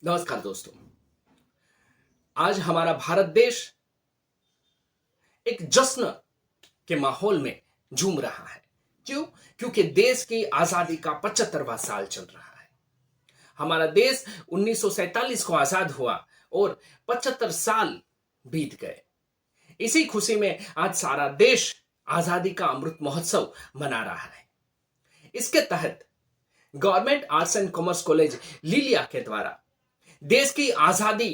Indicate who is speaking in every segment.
Speaker 1: नमस्कार दोस्तों। आज हमारा भारत देश एक जश्न के माहौल में झूम रहा है। क्यों? क्योंकि देश की आजादी का 75वां साल चल रहा है। हमारा देश 1947 को आजाद हुआ और 75 साल बीत गए। इसी खुशी में आज सारा देश आजादी का अमृत महोत्सव मना रहा है। इसके तहत government arts and commerce college Lilia के द्वारा देश की आजादी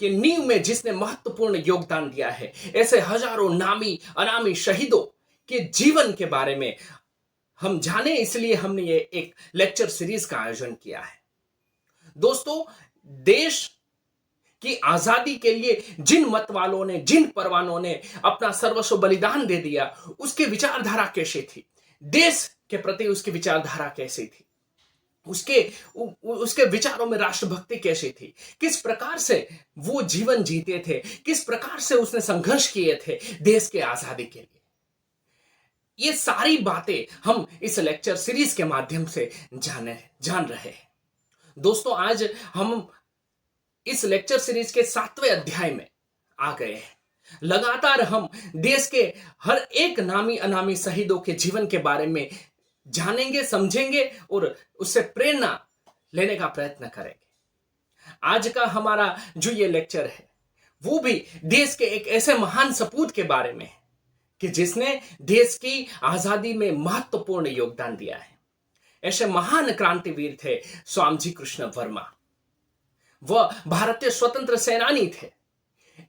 Speaker 1: के नींव में जिसने महत्वपूर्ण योगदान दिया है, ऐसे हजारों नामी अनामी शहीदों के जीवन के बारे में हम जाने, इसलिए हमने ये एक लेक्चर सीरीज का आयोजन किया है। दोस्तों, देश की आजादी के लिए जिन मत वालों ने, जिन परवानों ने अपना सर्वस्व बलिदान दे दिया, उसकी विचारधारा कैसी थी, देश के प्रति उसकी विचारधारा कैसी थी, उसके विचारों में राष्ट्रभक्ति कैसी थी, किस प्रकार से वो जीवन जीते थे, किस प्रकार से उसने संघर्ष किए थे देश के आजादी के लिए। ये सारी बातें हम इस लेक्चर सीरीज के माध्यम से जान रहे हैं। दोस्तों, आज हम इस लेक्चर सीरीज के 7वें अध्याय में आ गए हैं। लगातार हम देश के हर एक नामी अनामी शहीदों के जीवन के बारे में जानेंगे, समझेंगे और उससे प्रेरणा लेने का प्रयत्न करेंगे। आज का हमारा जो ये लेक्चर है वो भी देश के एक ऐसे महान सपूत के बारे में है कि जिसने देश की आजादी में महत्वपूर्ण योगदान दिया है। ऐसे महान क्रांतिवीर थे श्यामजी कृष्ण वर्मा। वह भारतीय स्वतंत्र सेनानी थे।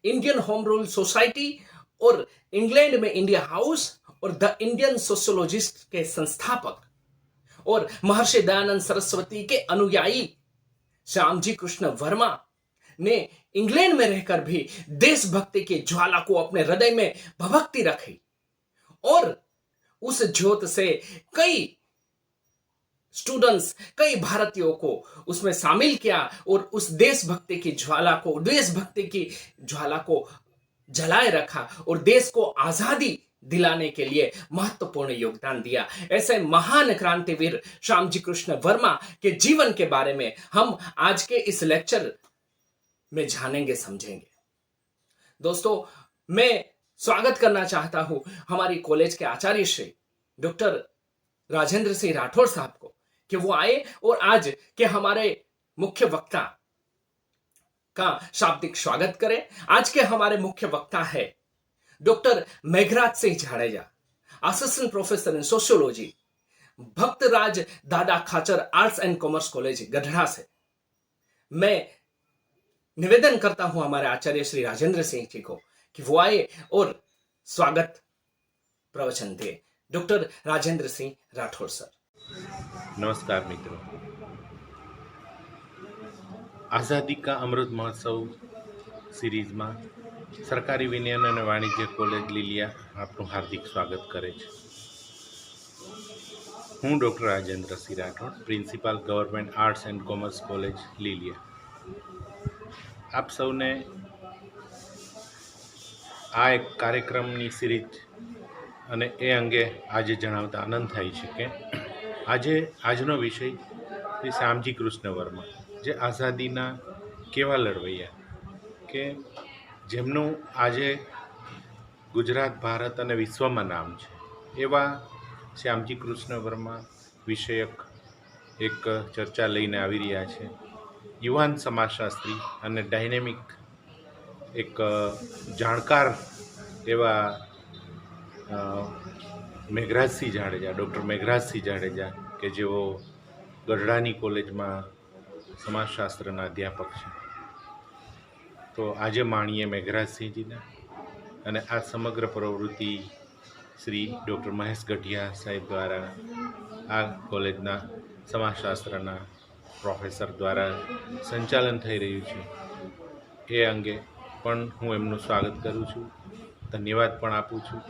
Speaker 1: इंडियन होम रूल सोसाइटी और इंग्लैंड में इंडिया हाउस और द इंडियन सोशियोलॉजिस्ट के संस्थापक और महर्षि दयानंद सरस्वती के अनुयायी श्यामजी कृष्ण वर्मा ने इंग्लैंड में रहकर भी देशभक्ति की ज्वाला को अपने हृदय में भभकती रखी और उस ज्योत से कई स्टूडेंट्स, कई भारतीयों को उसमें शामिल किया और उस देशभक्ति की ज्वाला को जलाए रखा और देश को आजादी दिलाने के लिए महत्वपूर्ण योगदान दिया। ऐसे महान क्रांतिवीर श्यामजी कृष्ण वर्मा के जीवन के बारे में हम आज के इस लेक्चर में जानेंगे, समझेंगे। दोस्तों, मैं स्वागत करना चाहता हूं हमारी कॉलेज के आचार्य श्री डॉक्टर राजेंद्र सिंह राठौर साहब को कि वो आए और आज के हमारे मुख्य वक्ता का शाब्दिक स्वागत करें। आज के हमारे मुख्य वक्ता है doctor Meghraj Singh Jadeja, assistant professor in sociology, Bhaktaraj Dada Khachar arts and commerce college Gadhada से। मैं निवेदन करता हूं हमारे आचार्य श्री राजेंद्र सिंह जी को कि वो आए और स्वागत प्रवचन दे। Doctor Rajendra Singh Rathore sir.
Speaker 2: नमस्कार मित्रों, आज़ादी का अमृत महोत्सव सीरीज में सरकारी विज्ञान और वाणिज्य कॉलेज લીલિયા आपનું हार्दिक स्वागत करे छे। हूँ doctor Rajendra Singh Rathore, principal government arts and commerce college Liliya. आप सौने आ एक कार्यक्रमनी सीरीज અને એ અંગે આજે જણાવતા આનંદ થાય છે કે આજનો વિષય શ્રી શ્યામજી કૃષ્ણ વર્મા, જે આઝાદીના કેવા લડવૈયા કે જેમનું આજે ગુજરાત, ભારત અને વિશ્વમાં નામ છે, એવા શ્યામજી કૃષ્ણ વર્મા વિષયક એક ચર્ચા લઈને આવી રહ્યા છે। યુવાન સમાજશાસ્ત્રી અને ડાયનેમિક એક જાણકાર એવા મેઘરાજસિંહ જાડેજા, ડૉક્ટર મેઘરાજસિંહ જાડેજા કે જેઓ ગઢડાની કોલેજમાં સમાજશાસ્ત્રના અધ્યાપક છે। તો આજે માણીએ મેઘરાજસિંહજીને અને આ સમગ્ર પ્રવૃત્તિ શ્રી ડૉક્ટર મહેશ ગઢિયા સાહેબ દ્વારા આ કોલેજના સમાજશાસ્ત્રના પ્રોફેસર દ્વારા સંચાલન થઈ રહ્યું છે, એ અંગે પણ હું એમનું સ્વાગત કરું છું, ધન્યવાદ પણ આપું છું।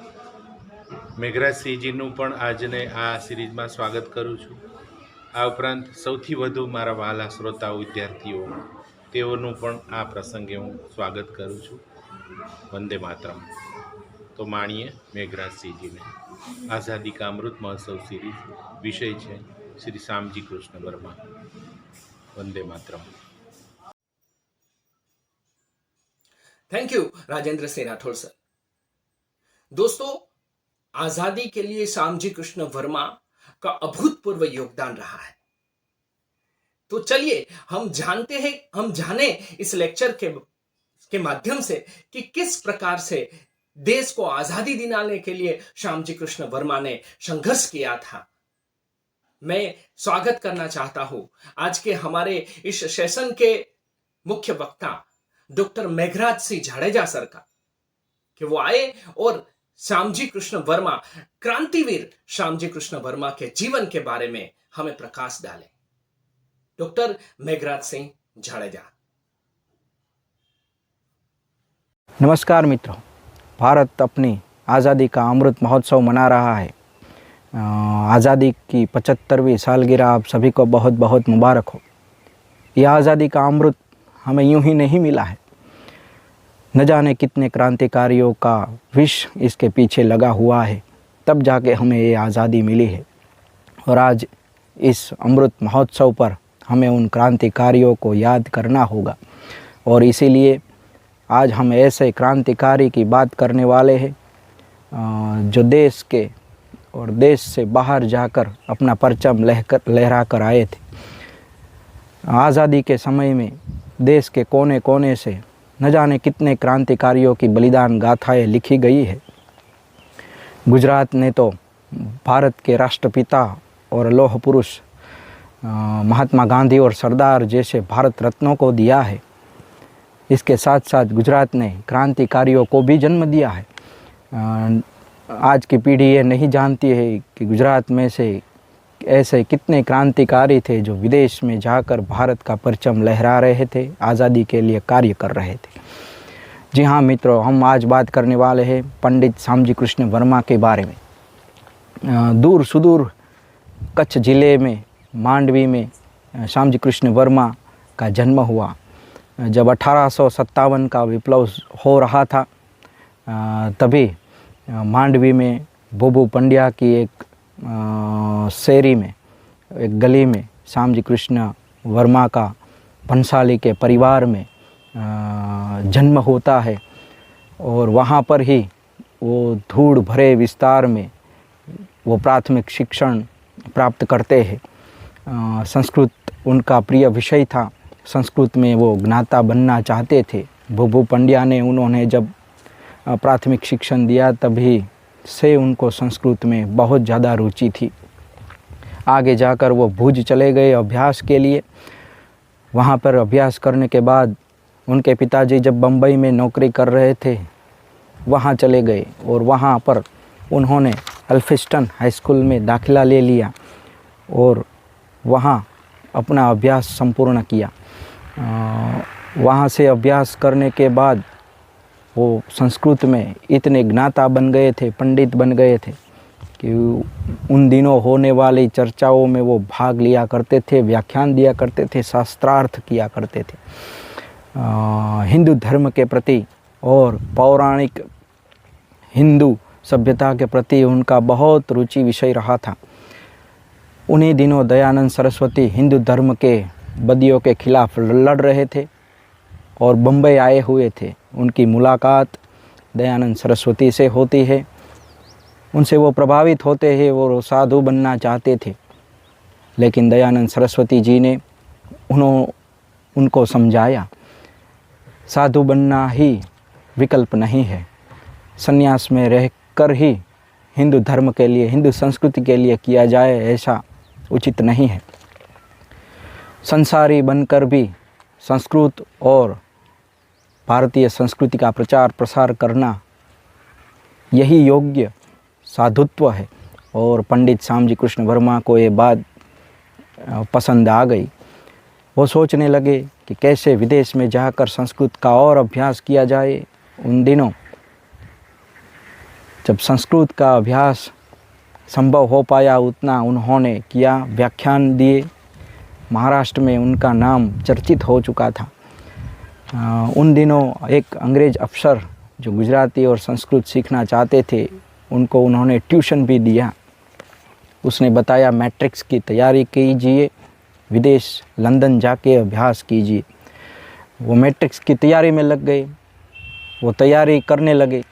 Speaker 2: મેઘરાજસિંહજીનું પણ આજને આ સિરીઝમાં સ્વાગત કરું છું। આ ઉપરાંત સૌથી વધુ મારા વહાલા શ્રોતાઓ, વિદ્યાર્થીઓ, તેઓનું પણ આ પ્રસંગે હું સ્વાગત કરું છું। વંદે માતરમ। તો માણીએ મેઘરાજસિંહજીને। આઝાદી કા અમૃત મહોત્સવ સિરીઝ વિષય છે શ્રી શ્યામજી કૃષ્ણ વર્મા। વંદે માતરમ।
Speaker 1: Thank you Rajendra Singh Rathore sir. दोस्तों, आजादी के लिए श्यामजी कृष्ण वर्मा का अभूतपूर्व योगदान रहा है। तो चलिए हम जाने इस लेक्चर के माध्यम से कि किस प्रकार से देश को आजादी दिलाने के लिए श्यामजी कृष्ण वर्मा ने संघर्ष किया था। मैं स्वागत करना चाहता हूं आज के हमारे इस सेशन के मुख्य वक्ता डॉक्टर मेघराज सिंह जाडेजा सर का, कि वो आए और श्यामजी कृष्ण वर्मा, क्रांतिवीर श्यामजी कृष्ण वर्मा के जीवन के बारे में हमें प्रकाश डालें। डॉक्टर मेघराज सिंह जाडेजा।
Speaker 3: नमस्कार मित्रों, भारत अपनी आज़ादी का अमृत महोत्सव मना रहा है। आज़ादी की 75वीं सालगिरह आप सभी को बहुत बहुत मुबारक हो। यह आज़ादी का अमृत हमें यूं ही नहीं मिला है, न जाने कितने क्रांतिकारियों का विष इसके पीछे लगा हुआ है, तब जाके हमें ये आज़ादी मिली है। और आज इस अमृत महोत्सव पर हमें उन क्रांतिकारियों को याद करना होगा, और इसीलिए आज हम ऐसे क्रांतिकारी की बात करने वाले हैं जो देश के और देश से बाहर जाकर अपना परचम लहरा कर आए थे। आज़ादी के समय में देश के कोने कोने से न जाने कितने क्रांतिकारियों की बलिदान गाथाएं लिखी गई है। गुजरात ने तो भारत के राष्ट्रपिता और लौह पुरुष महात्मा गांधी और सरदार जैसे भारत रत्नों को दिया है। इसके साथ साथ गुजरात ने क्रांतिकारियों को भी जन्म दिया है। आज की पीढ़ी ये नहीं जानती है कि गुजरात में से ऐसे कितने क्रांतिकारी थे जो विदेश में जाकर भारत का परचम लहरा रहे थे, आज़ादी के लिए कार्य कर रहे थे। जी हाँ मित्रों, हम आज बात करने वाले हैं पंडित श्यामजी कृष्ण वर्मा के बारे में। दूर सुदूर कच्छ ज़िले में मांडवी में श्यामजी कृष्ण वर्मा का जन्म हुआ। जब 1857 का विप्लव हो रहा था, तभी मांडवी में बोबू पंड्या की एक शेरी में, एक गली में श्यामजी कृष्ण वर्मा का भंसाली के परिवार में जन्म होता है। और वहाँ पर ही वो धूड़ भरे विस्तार में वो प्राथमिक शिक्षण प्राप्त करते हैं। संस्कृत उनका प्रिय विषय था, संस्कृत में वो ज्ञाता बनना चाहते थे। बोबू पंड्या ने उन्होंने जब प्राथमिक शिक्षण दिया तभी से उनको संस्कृत में बहुत ज़्यादा रुचि थी। आगे जाकर वो भुज चले गए अभ्यास के लिए। वहाँ पर अभ्यास करने के बाद उनके पिताजी जब बम्बई में नौकरी कर रहे थे, वहाँ चले गए और वहाँ पर उन्होंने एल्फिस्टन हाई स्कूल में दाखिला ले लिया और वहाँ अपना अभ्यास संपूर्ण किया। वहाँ से अभ्यास करने के बाद वो संस्कृत में इतने ज्ञाता बन गए थे, पंडित बन गए थे कि उन दिनों होने वाली चर्चाओं में वो भाग लिया करते थे, व्याख्यान दिया करते थे, शास्त्रार्थ किया करते थे। हिंदू धर्म के प्रति और पौराणिक हिंदू सभ्यता के प्रति उनका बहुत रुचि विषय रहा था। उन्हीं दिनों दयानंद सरस्वती हिंदू धर्म के बदियों के खिलाफ लड़ रहे थे और बम्बई आए हुए थे। उनकी मुलाकात दयानंद सरस्वती से होती है, उनसे वो प्रभावित होते हैं, वो साधु बनना चाहते थे। लेकिन दयानंद सरस्वती जी ने उनको समझाया, साधु बनना ही विकल्प नहीं है, संन्यास में रहकर ही हिंदू धर्म के लिए, हिंदू संस्कृति के लिए किया जाए, ऐसा उचित नहीं है। संसारी बनकर भी संस्कृत और भारतीय संस्कृति का प्रचार प्रसार करना यही योग्य साधुत्व है। और पंडित श्यामजी कृष्ण वर्मा को ये बात पसंद आ गई। वो सोचने लगे कि कैसे विदेश में जाकर संस्कृत का और अभ्यास किया जाए। उन दिनों जब संस्कृत का अभ्यास संभव हो पाया उतना उन्होंने किया, व्याख्यान दिए। महाराष्ट्र में उनका नाम चर्चित हो चुका था। उन दिनों एक अंग्रेज़ अफसर जो गुजराती और संस्कृत सीखना चाहते थे, उनको उन्होंने ट्यूशन भी दिया। उसने बताया मैट्रिक्स की तैयारी कीजिए, विदेश लंदन जाके अभ्यास कीजिए। वो मैट्रिक्स की तैयारी में लग गए। वो तैयारी करने लगे,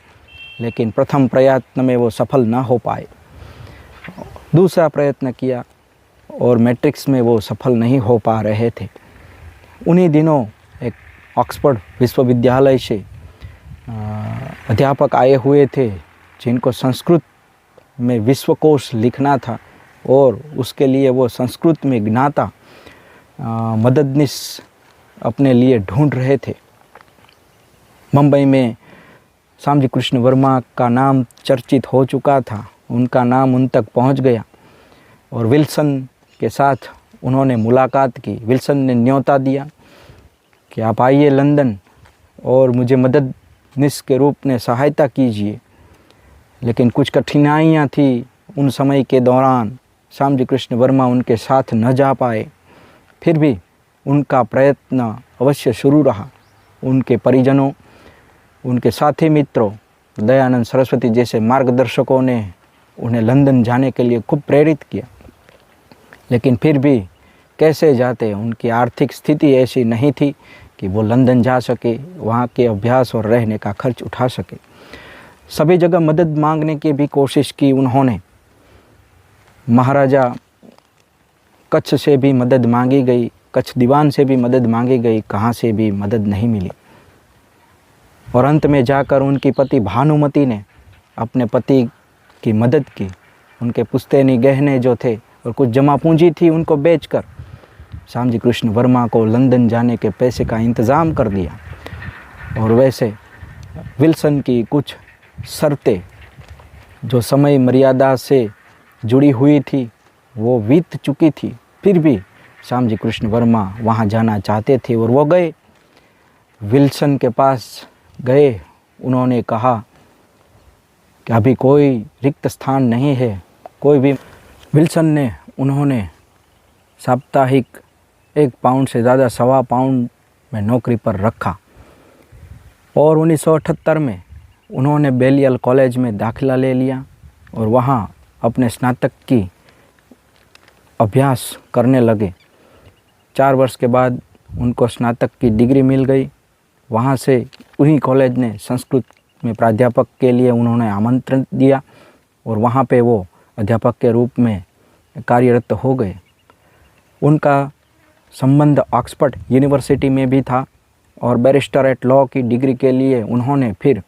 Speaker 3: लेकिन प्रथम प्रयत्न में वो सफल ना हो पाए। दूसरा प्रयत्न किया और मैट्रिक्स में वो सफल नहीं हो पा रहे थे। उन्हीं दिनों एक ऑक्सफोर्ड विश्वविद्यालय से अध्यापक आए हुए थे जिनको संस्कृत में विश्वकोश लिखना था और उसके लिए वो संस्कृत में ज्ञाता मददनीश अपने लिए ढूंढ रहे थे। मुंबई में श्यामजी कृष्ण वर्मा का नाम चर्चित हो चुका था, उनका नाम उन तक पहुंच गया और विल्सन के साथ उन्होंने मुलाकात की। विल्सन ने न्योता दिया कि आप आइए लंदन और मुझे मददनीश के रूप में सहायता कीजिए। लेकिन कुछ कठिनाइयाँ थी उन समय के दौरान, श्यामजी कृष्ण वर्मा उनके साथ न जा पाए। फिर भी उनका प्रयत्न अवश्य शुरू रहा। उनके परिजनों, उनके साथी मित्रों, दयानंद सरस्वती जैसे मार्गदर्शकों ने उन्हें लंदन जाने के लिए खूब प्रेरित किया। लेकिन फिर भी कैसे जाते, उनकी आर्थिक स्थिति ऐसी नहीं थी कि वो लंदन जा सके, वहाँ के अभ्यास और रहने का खर्च उठा सके। सभी जगह मदद मांगने की भी कोशिश की उन्होंने। महाराजा कच्छ से भी मदद मांगी गई, कच्छ दीवान से भी मदद मांगी गई, कहाँ से भी मदद नहीं मिली। और अंत में जाकर उनकी पति भानुमति ने अपने पति की मदद की। उनके पुश्तैनी गहने जो थे और कुछ जमा पूंजी थी, उनको बेचकर श्यामजी कृष्ण वर्मा को लंदन जाने के पैसे का इंतज़ाम कर दिया। और वैसे विल्सन की कुछ शर्तें जो समय मर्यादा से जुड़ी हुई थी वो बीत चुकी थी, फिर भी श्यामजी कृष्ण वर्मा वहाँ जाना चाहते थे और वो गए। विल्सन के पास गए, उन्होंने कहा कि अभी कोई रिक्त स्थान नहीं है, कोई भी। विल्सन ने उन्होंने साप्ताहिक 1 पाउंड से ज़्यादा 1.25 पाउंड में नौकरी पर रखा और 1978 में उन्होंने बेलियल कॉलेज में दाखिला ले लिया और वहाँ अपने स्नातक की अभ्यास करने लगे। 4 वर्ष के बाद उनको स्नातक की डिग्री मिल गई। वहाँ से उन्हीं कॉलेज ने संस्कृत में प्राध्यापक के लिए उन्होंने आमंत्रण दिया और वहाँ पे वो अध्यापक के रूप में कार्यरत हो गए। उनका संबंध ऑक्सफोर्ड यूनिवर्सिटी में भी था और बैरिस्टरेट लॉ की डिग्री के लिए उन्होंने फिर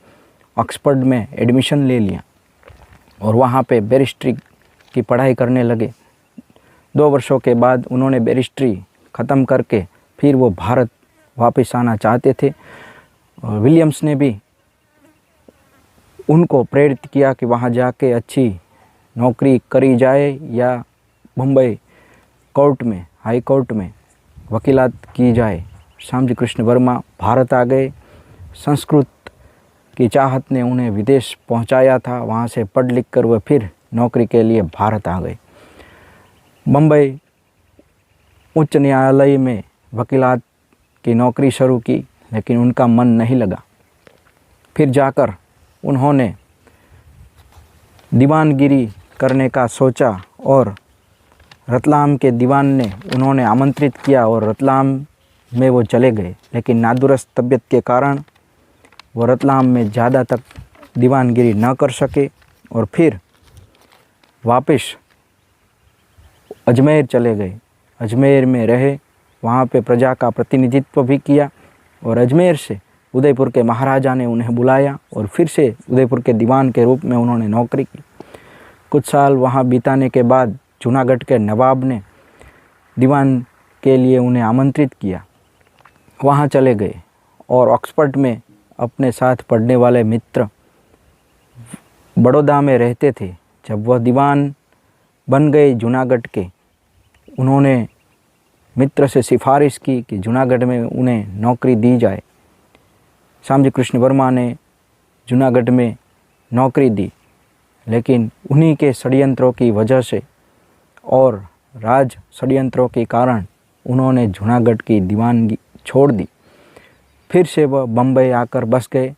Speaker 3: ऑक्सफोर्ड में एडमिशन ले लिया और वहाँ पे बैरिस्ट्री की पढ़ाई करने लगे। 2 वर्षों के बाद उन्होंने बैरिस्ट्री ख़त्म करके फिर वो भारत वापस आना चाहते थे। और विलियम्स ने भी उनको प्रेरित किया कि वहाँ जाके अच्छी नौकरी करी जाए या मुंबई कोर्ट में, हाई कोर्ट में वकीलात की जाए। श्यामजी कृष्ण वर्मा भारत आ गए। संस्कृत की चाहत ने उन्हें विदेश पहुंचाया था। वहाँ से पढ़ लिख कर वह फिर नौकरी के लिए भारत आ गए। मुंबई उच्च न्यायालय में वकीलात की नौकरी शुरू की, लेकिन उनका मन नहीं लगा। फिर जाकर उन्होंने दीवानगिरी करने का सोचा और रतलाम के दीवान ने उन्होंने आमंत्रित किया और रतलाम में वो चले गए। लेकिन नादुरुस्त तबीयत के कारण वो रतलाम में ज़्यादा तक दीवानगिरी न कर सके और फिर वापस अजमेर चले गए। अजमेर में रहे, वहाँ पे प्रजा का प्रतिनिधित्व भी किया और अजमेर से उदयपुर के महाराजा ने उन्हें बुलाया और फिर से उदयपुर के दीवान के रूप में उन्होंने नौकरी की। कुछ साल वहाँ बिताने के बाद जूनागढ़ के नवाब ने दीवान के लिए उन्हें आमंत्रित किया। वहाँ चले गए और ऑक्सफोर्ड में अपने साथ पढ़ने वाले मित्र बड़ौदा में रहते थे। जब वह दीवान बन गए जूनागढ़ के, उन्होंने मित्र से सिफारिश की कि जूनागढ़ में उन्हें नौकरी दी जाए। श्यामजी कृष्ण वर्मा ने जूनागढ़ में नौकरी दी, लेकिन उन्हीं के षड्यंत्रों की वजह से और राज षड्यंत्रों के कारण उन्होंने जूनागढ़ की दीवानगी छोड़ दी। फिर से वह बम्बई आकर बस गए।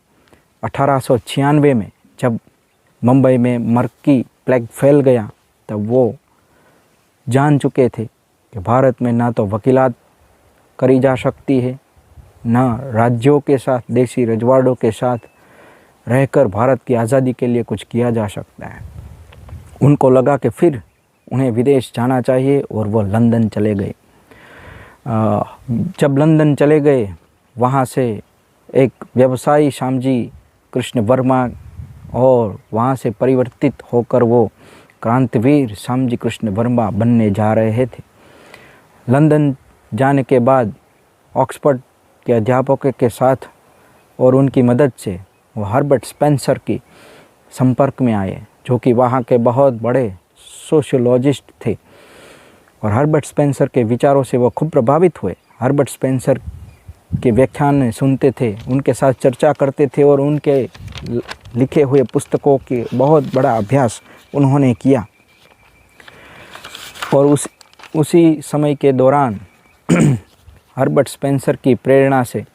Speaker 3: 1896 में जब मुंबई में मर्की प्लेग फैल गया, तब वो जान चुके थे कि भारत में ना तो वकीलात करी जा सकती है न राज्यों के साथ, देशी रजवाड़ों के साथ रहकर भारत की आज़ादी के लिए कुछ किया जा सकता है। उनको लगा कि फिर उन्हें विदेश जाना चाहिए और वो लंदन चले गए। जब लंदन चले गए, वहाँ से एक व्यवसायी श्यामजी कृष्ण वर्मा और वहाँ से परिवर्तित होकर वो क्रांतिवीर श्यामजी कृष्ण वर्मा बनने जा रहे थे। लंदन जाने के बाद ऑक्सफोर्ड के अध्यापकों के साथ और उनकी मदद से वो हर्बर्ट स्पेंसर की संपर्क में आए, जो कि वहाँ के बहुत बड़े सोशियोलॉजिस्ट थे। और हर्बर्ट स्पेंसर के विचारों से वो खूब प्रभावित हुए। हर्बर्ट स्पेंसर के व्याख्यान सुनते थे, उनके साथ चर्चा करते थे और उनके लिखे हुए पुस्तकों के बहुत बड़ा अभ्यास उन्होंने किया। और उसी समय के दौरान हर्बर्ट स्पेंसर की प्रेरणा से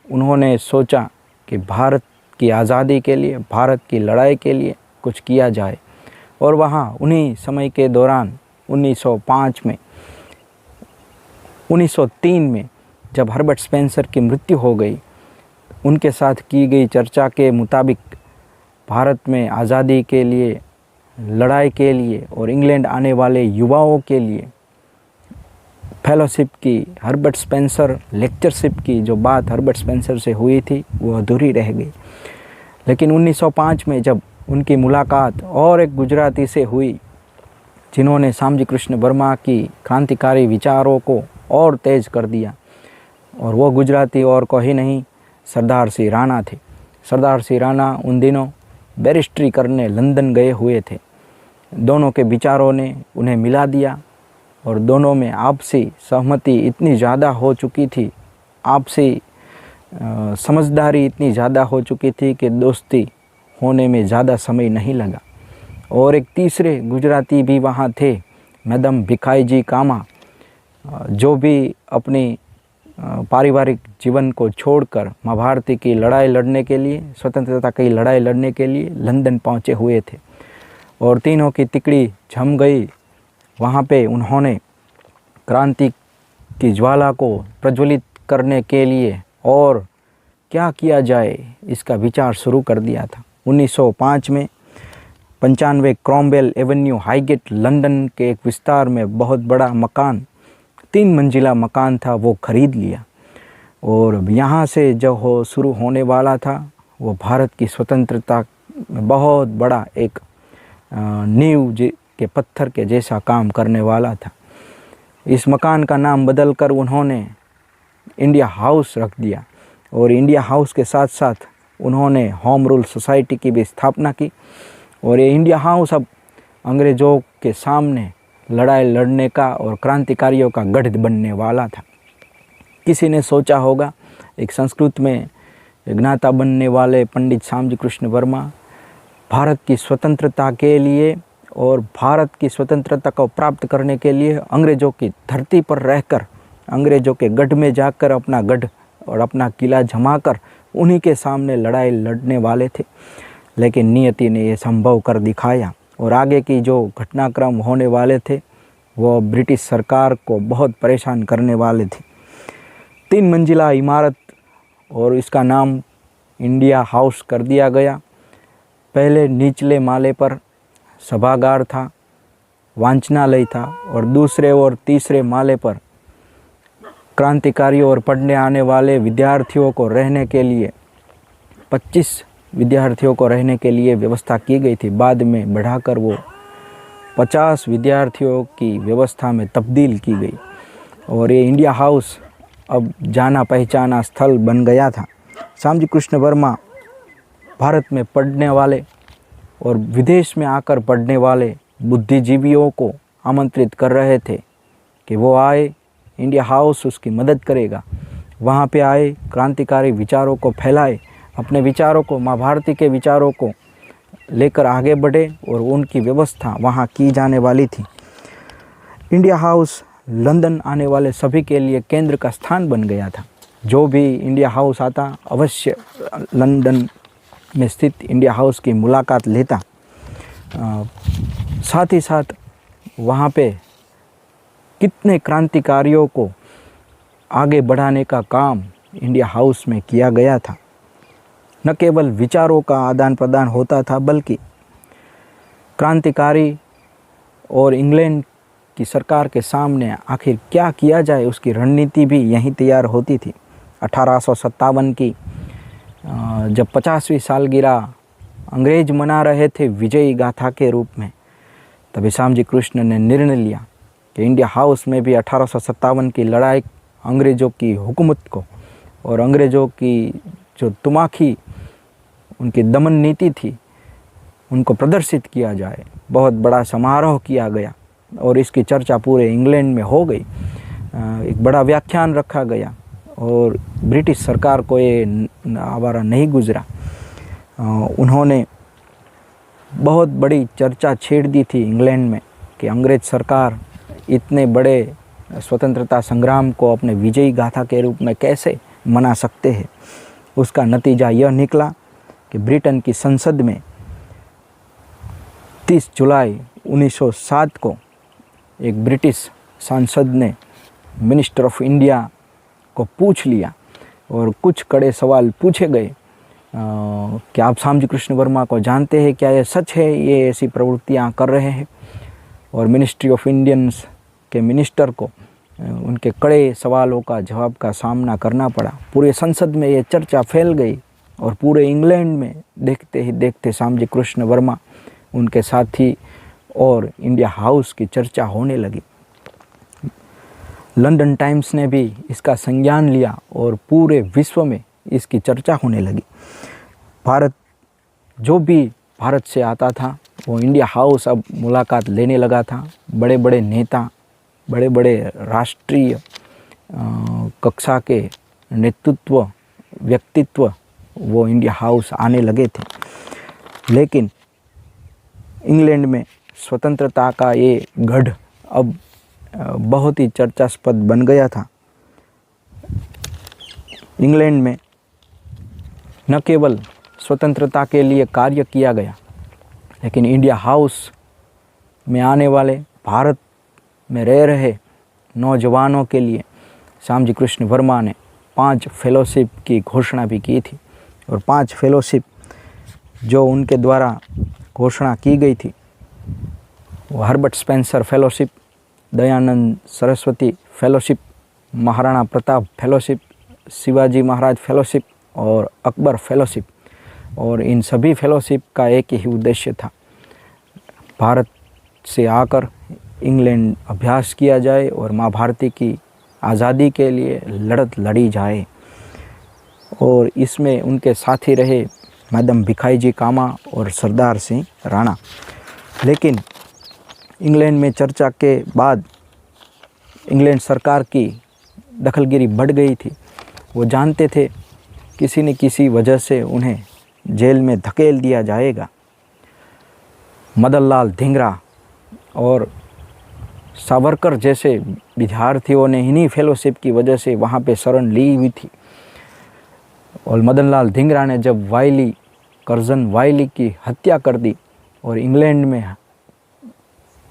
Speaker 3: उन्होंने सोचा कि भारत की आज़ादी के लिए, भारत की लड़ाई के लिए कुछ किया जाए। और वहाँ उन्हीं समय के दौरान 1903 में जब हर्बर्ट स्पेंसर की मृत्यु हो गई, उनके साथ की गई चर्चा के मुताबिक भारत में आज़ादी के लिए, लड़ाई के लिए और इंग्लैंड आने वाले युवाओं के लिए फेलोशिप की, हर्बर्ट स्पेंसर लेक्चरशिप की जो बात हर्बर्ट स्पेंसर से हुई थी वो अधूरी रह गई। लेकिन 1905 में जब उनकी मुलाकात और एक गुजराती से हुई, जिन्होंने श्यामजी कृष्ण वर्मा की क्रांतिकारी विचारों को और तेज़ कर दिया, और वो गुजराती और कोई नहीं, सरदार सिंह राणा थे। सरदार सिंह राणा उन दिनों बैरिस्ट्री करने लंदन गए हुए थे। दोनों के विचारों ने उन्हें मिला दिया और दोनों में आपसी सहमति इतनी ज़्यादा हो चुकी थी, आपसी समझदारी इतनी ज़्यादा हो चुकी थी कि दोस्ती होने में ज़्यादा समय नहीं लगा। और एक तीसरे गुजराती भी वहाँ थे, मैडम भिखाईजी कामा, जो भी अपनी पारिवारिक जीवन को छोड़कर महाभारती की लड़ाई लड़ने के लिए, स्वतंत्रता की लड़ाई लड़ने के लिए लंदन पहुँचे हुए थे। और तीनों की तिकड़ी जम गई। वहाँ पे उन्होंने क्रांति की ज्वाला को प्रज्वलित करने के लिए और क्या किया जाए इसका विचार शुरू कर दिया था। 1905 में 95 क्रॉमवेल एवेन्यू हाईगेट लंदन के एक विस्तार में बहुत बड़ा मकान, 3 मंजिला मकान था, वो खरीद लिया। और यहाँ से जो हो शुरू होने वाला था वो भारत की स्वतंत्रता में बहुत बड़ा एक नींव के पत्थर के जैसा काम करने वाला था। इस मकान का नाम बदलकर उन्होंने इंडिया हाउस रख दिया। और इंडिया हाउस के साथ साथ उन्होंने होम रूल सोसाइटी की भी स्थापना की। और ये इंडिया हाउस अब अंग्रेज़ों के सामने लड़ाई लड़ने का और क्रांतिकारियों का गढ़ बनने वाला था। किसी ने सोचा होगा एक संस्कृत में ज्ञाता बनने वाले पंडित श्यामजी कृष्ण वर्मा भारत की स्वतंत्रता के लिए और भारत की स्वतंत्रता को प्राप्त करने के लिए अंग्रेज़ों की धरती पर रहकर, अंग्रेज़ों के गढ़ में जाकर अपना गढ़ और अपना किला जमाकर उन्हीं के सामने लड़ाई लड़ने वाले थे। लेकिन नियति ने ये संभव कर दिखाया और आगे की जो घटनाक्रम होने वाले थे वो ब्रिटिश सरकार को बहुत परेशान करने वाले थे। 3 मंजिला इमारत और इसका नाम इंडिया हाउस कर दिया गया। पहले निचले माले पर सभागार था, वांचनालय था, और दूसरे और तीसरे माले पर क्रांतिकारियों और पढ़ने आने वाले विद्यार्थियों को रहने के लिए 25 विद्यार्थियों को रहने के लिए व्यवस्था की गई थी। बाद में बढ़ाकर वो 50 विद्यार्थियों की व्यवस्था में तब्दील की गई। और ये इंडिया हाउस अब जाना पहचाना स्थल बन गया था। श्यामजी कृष्ण वर्मा भारत में पढ़ने वाले और विदेश में आकर पढ़ने वाले बुद्धिजीवियों को आमंत्रित कर रहे थे कि वो आए, इंडिया हाउस उसकी मदद करेगा। वहाँ पे आए, क्रांतिकारी विचारों को फैलाए, अपने विचारों को, महाभारती के विचारों को लेकर आगे बढ़े और उनकी व्यवस्था वहाँ की जाने वाली थी। इंडिया हाउस लंदन आने वाले सभी के लिए केंद्र का स्थान बन गया था। जो भी इंडिया हाउस आता अवश्य लंदन में स्थित इंडिया हाउस की मुलाकात लेता। साथ ही साथ वहाँ पे कितने क्रांतिकारियों को आगे बढ़ाने का काम इंडिया हाउस में किया गया था। न केवल विचारों का आदान प्रदान होता था, बल्कि क्रांतिकारी और इंग्लैंड की सरकार के सामने आखिर क्या किया जाए उसकी रणनीति भी यहीं तैयार होती थी। 1857 की जब 50वीं सालगिरह अंग्रेज मना रहे थे विजयी गाथा के रूप में, तभी श्यामजी कृष्ण ने निर्णय लिया कि इंडिया हाउस में भी 1857 की लड़ाई, अंग्रेज़ों की हुकूमत को और अंग्रेज़ों की जो तुमाखी उनकी दमन नीति थी उनको प्रदर्शित किया जाए। बहुत बड़ा समारोह किया गया और इसकी चर्चा पूरे इंग्लैंड में हो गई। एक बड़ा व्याख्यान रखा गया और ब्रिटिश सरकार को ये आवारा नहीं गुजरा। उन्होंने बहुत बड़ी चर्चा छेड़ दी थी इंग्लैंड में कि अंग्रेज़ सरकार इतने बड़े स्वतंत्रता संग्राम को अपने विजयी गाथा के रूप में कैसे मना सकते हैं। उसका नतीजा यह निकला कि ब्रिटेन की संसद में 30 जुलाई 1907 को एक ब्रिटिश सांसद ने मिनिस्टर ऑफ इंडिया को पूछ लिया और कुछ कड़े सवाल पूछे गए कि आप श्यामजी कृष्ण वर्मा को जानते हैं, क्या ये सच है ये ऐसी प्रवृत्तियां कर रहे हैं। और मिनिस्ट्री ऑफ इंडियंस के मिनिस्टर को उनके कड़े सवालों का जवाब का सामना करना पड़ा। पूरे संसद में ये चर्चा फैल गई और पूरे इंग्लैंड में देखते ही देखते श्यामजी कृष्ण वर्मा, उनके साथी और इंडिया हाउस की चर्चा होने लगी। लंदन टाइम्स ने भी इसका संज्ञान लिया और पूरे विश्व में इसकी चर्चा होने लगी। जो भी भारत से आता था वो इंडिया हाउस अब मुलाकात लेने लगा था। बड़े बड़े नेता, बड़े बड़े राष्ट्रीय कक्षा के नेतृत्व व्यक्तित्व वो इंडिया हाउस आने लगे थे। लेकिन इंग्लैंड में स्वतंत्रता का ये गढ़ अब बहुत ही चर्चास्पद बन गया था। इंग्लैंड में न केवल स्वतंत्रता के लिए कार्य किया गया, लेकिन इंडिया हाउस में आने वाले भारत में रह रहे नौजवानों के लिए श्यामजी कृष्ण वर्मा ने 5 फेलोशिप की घोषणा भी की थी। और 5 फेलोशिप जो उनके द्वारा घोषणा की गई थी वो Herbert Spencer fellowship, Dayanand Saraswati fellowship, Maharana Pratap fellowship, Shivaji Maharaj fellowship और अकबर फेलोशिप। और इन सभी फेलोशिप का एक ही उद्देश्य था, भारत से आकर इंग्लैंड अभ्यास किया जाए और माँ भारती की आज़ादी के लिए लड़त लड़ी जाए। और इसमें उनके साथी रहे मैडम भिखाईजी कामा और सरदार सिंह राणा। लेकिन इंग्लैंड में चर्चा के बाद इंग्लैंड सरकार की दखलगिरी बढ़ गई थी। वो जानते थे किसी न किसी वजह से उन्हें जेल में धकेल दिया जाएगा। मदन लाल धिंगरा और सावरकर जैसे विद्यार्थियों ने इन्हीं फेलोशिप की वजह से वहाँ पे शरण ली हुई थी। और मदन लाल धिंगरा ने जब कर्जन वाइली की हत्या कर दी और इंग्लैंड में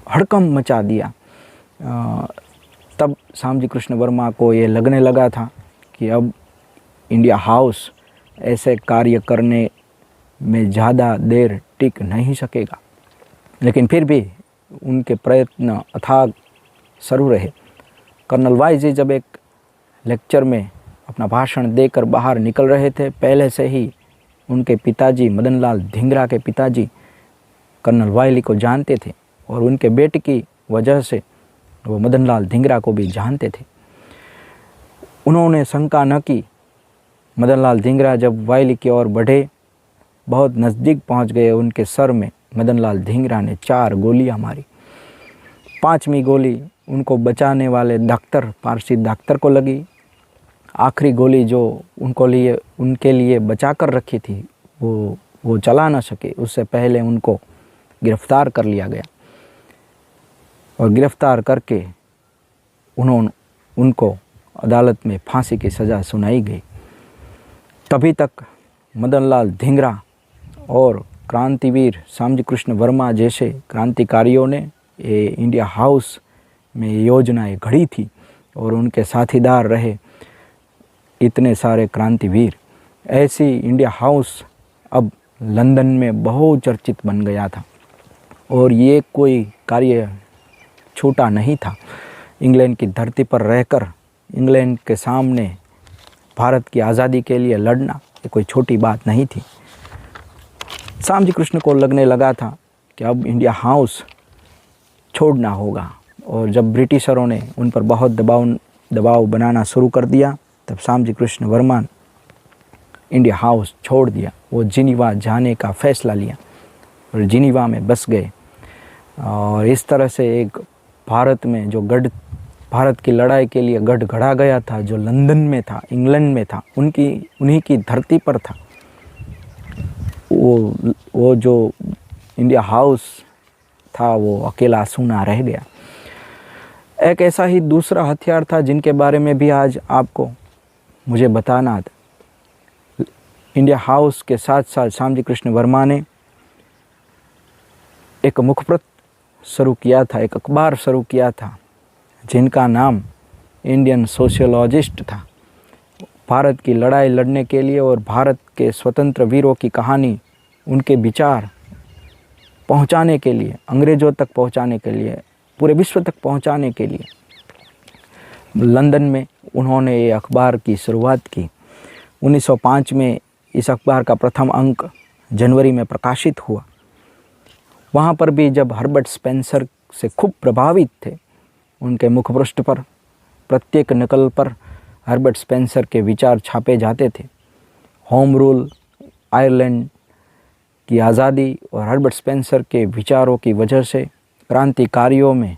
Speaker 3: हड़कंप मचा दिया, तब श्यामजी कृष्ण वर्मा को ये लगने लगा था कि अब इंडिया हाउस ऐसे कार्य करने में ज़्यादा देर टिक नहीं सकेगा। लेकिन फिर भी उनके प्रयत्न अथाग शुरू रहे। कर्नल वाइजी जब एक लेक्चर में अपना भाषण देकर बाहर निकल रहे थे, पहले से ही उनके पिताजी मदन लाल धिंगरा के पिताजी कर्नल वाइली को जानते थे और उनके बेटे की वजह से वो मदन लाल धिंगरा को भी जानते थे। उन्होंने शंका न की। मदन लाल धिंगरा जब वाइली की ओर बढ़े, बहुत नज़दीक पहुंच गए, उनके सर में मदन लाल धिंगरा ने 4 गोलियां मारी। 5वीं गोली उनको बचाने वाले पारसी डॉक्टर को लगी। आखिरी गोली जो उनके लिए बचा कर रखी थी वो चला ना सके, उससे पहले उनको गिरफ्तार कर लिया गया और गिरफ्तार करके उनको अदालत में फांसी की सज़ा सुनाई गई। तभी तक मदन लाल धिंगरा और क्रांतिवीर श्यामजी कृष्ण वर्मा जैसे क्रांतिकारियों ने ये इंडिया हाउस में योजनाएं घड़ी थी और उनके साथीदार रहे इतने सारे क्रांतिवीर, ऐसी इंडिया हाउस अब लंदन में बहुचर्चित बन गया था। और ये कोई कार्य छोटा नहीं था। इंग्लैंड की धरती पर रहकर इंग्लैंड के सामने भारत की आज़ादी के लिए लड़ना ये कोई छोटी बात नहीं थी। श्यामजी कृष्ण को लगने लगा था कि अब इंडिया हाउस छोड़ना होगा, और जब ब्रिटिशरों ने उन पर बहुत दबाव बनाना शुरू कर दिया, तब श्यामजी कृष्ण वर्मा ने इंडिया हाउस छोड़ दिया। वो जिनीवा जाने का फ़ैसला लिया और जिनीवा में बस गए। और इस तरह से एक भारत में जो भारत की लड़ाई के लिए गढ़ गढ़ा गया था, जो लंदन में था, इंग्लैंड में था, उन्हीं की धरती पर था, वो जो इंडिया हाउस था वो अकेला सूना रह गया। एक ऐसा ही दूसरा हथियार था जिनके बारे में भी आज आपको मुझे बताना था। इंडिया हाउस के साथ साथ श्यामजी कृष्ण वर्मा ने एक मुखपत्र शुरू किया था, एक अखबार शुरू किया था जिनका नाम इंडियन सोशियोलॉजिस्ट था। भारत की लड़ाई लड़ने के लिए और भारत के स्वतंत्र वीरों की कहानी, उनके विचार पहुंचाने के लिए, अंग्रेज़ों तक पहुंचाने के लिए, पूरे विश्व तक पहुंचाने के लिए लंदन में उन्होंने ये अखबार की शुरुआत की। 1905 में इस अखबार का प्रथम अंक जनवरी में प्रकाशित हुआ। वहाँ पर भी जब हर्बर्ट स्पेंसर से खूब प्रभावित थे, उनके मुखपृष्ठ पर प्रत्येक नकल पर हर्बर्ट स्पेंसर के विचार छापे जाते थे। होम रूल, आयरलैंड की आज़ादी और हर्बर्ट स्पेंसर के विचारों की वजह से क्रांतिकारियों में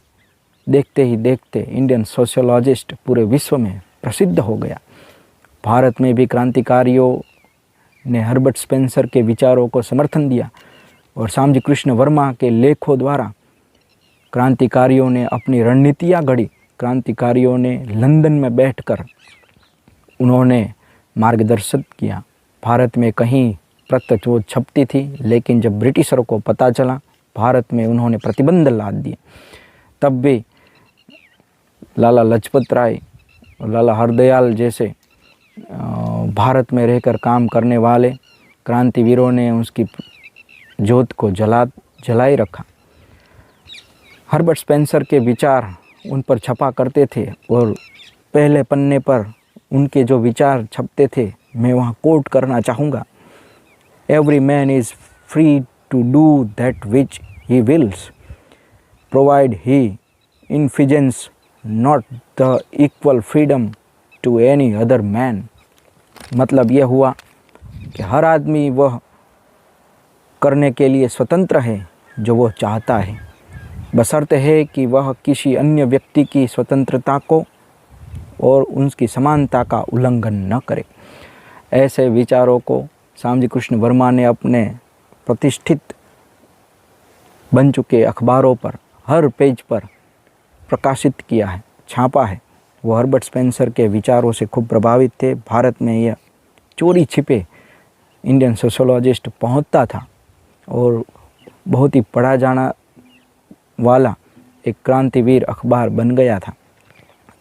Speaker 3: देखते ही देखते इंडियन सोशियोलॉजिस्ट पूरे विश्व में प्रसिद्ध हो गया। भारत में भी क्रांतिकारियों ने हर्बर्ट स्पेंसर के विचारों को समर्थन दिया और श्यामजी कृष्ण वर्मा के लेखों द्वारा क्रांतिकारियों ने अपनी रणनीतियाँ गढ़ी। क्रांतिकारियों ने लंदन में बैठकर उन्होंने मार्गदर्शन किया। भारत में कहीं प्रत्यक्षोध छपती थी, लेकिन जब ब्रिटिशरों को पता चला, भारत में उन्होंने प्रतिबंध लाद दिए। तब भी लाला लाजपत राय और लाला हरदयाल जैसे भारत में रहकर काम करने वाले क्रांतिवीरों ने उसकी जोत को जलाए रखा। हर्बर्ट स्पेंसर के विचार उन पर छपा करते थे और पहले पन्ने पर उनके जो विचार छपते थे, मैं वहाँ कोट करना चाहूँगा। Every man is free to do that which he wills, provide he infringes not the equal freedom to any other man. मतलब यह हुआ कि हर आदमी वह करने के लिए स्वतंत्र है जो वह चाहता है, बशर्ते है कि वह किसी अन्य व्यक्ति की स्वतंत्रता को और उनकी समानता का उल्लंघन न करे। ऐसे विचारों को श्यामजी कृष्ण वर्मा ने अपने प्रतिष्ठित बन चुके अखबारों पर हर पेज पर प्रकाशित किया है, छापा है। वो हर्बर्ट स्पेंसर के विचारों से खूब प्रभावित थे। भारत में यह चोरी छिपे इंडियन सोशियोलॉजिस्ट पहुंचता था और बहुत ही पढ़ा जाना वाला एक क्रांतिवीर अखबार बन गया था।